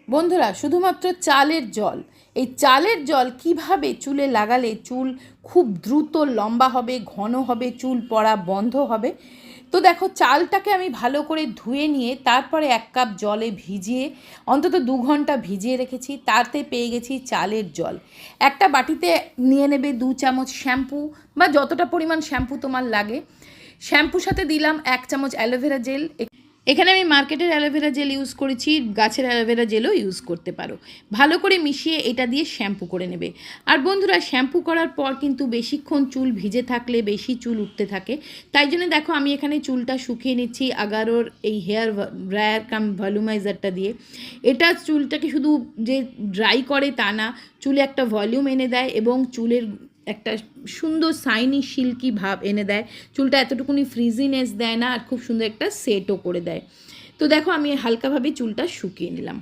বন্ধুরা, শুধুমাত্র চালের জল, এই চালের জল কিভাবে চুলে লাগালে চুল খুব দ্রুত লম্বা হবে, ঘন হবে, চুল পড়া বন্ধ হবে। তো দেখো, চালটাকে আমি ভালো করে ধুয়ে নিয়ে তারপরে 1 কাপ জলে ভিজিয়ে অন্তত 2 ঘন্টা ভিজিয়ে রেখেছি। তাতে পেয়ে গেছি চালের জল। একটা বাটিতে নিয়ে নেবে 2 চামচ শ্যাম্পু বা যতটা পরিমাণ শ্যাম্পু তোমার লাগে। শ্যাম্পুর সাথে দিলাম 1 চামচ অ্যালোভেরা জেল। এখানে আমি মার্কেটের অ্যালোভেরা জেল ইউজ করেছি, গাছের অ্যালোভেরা জেলও ইউজ করতে পারো। ভালো করে মিশিয়ে এটা দিয়ে শ্যাম্পু করে নেবে। আর বন্ধুরা, শ্যাম্পু করার পর কিন্তু বেশিক্ষণ চুল ভিজে থাকলে বেশি চুল উঠতে থাকে। তাই জন্য দেখো, আমি এখানে চুলটা শুকিয়ে নিচ্ছি আগারোর এই হেয়ার ড্রায়ার কাম ভলিউমাইজারটা দিয়ে। এটা চুলটাকে শুধু যে ড্রাই করে তা না, চুলে একটা ভলিউম এনে দেয় এবং চুলের একটা সুন্দর শাইনি সিল্কি ভাব এনে দেয়। চুলটা এতটুকুনি ফ্রিজিনেস দেয় না, আর খুব সুন্দর একটা সেটও করে দেয়। তো দেখো, আমি হালকাভাবে চুলটা শুকিয়ে নিলাম।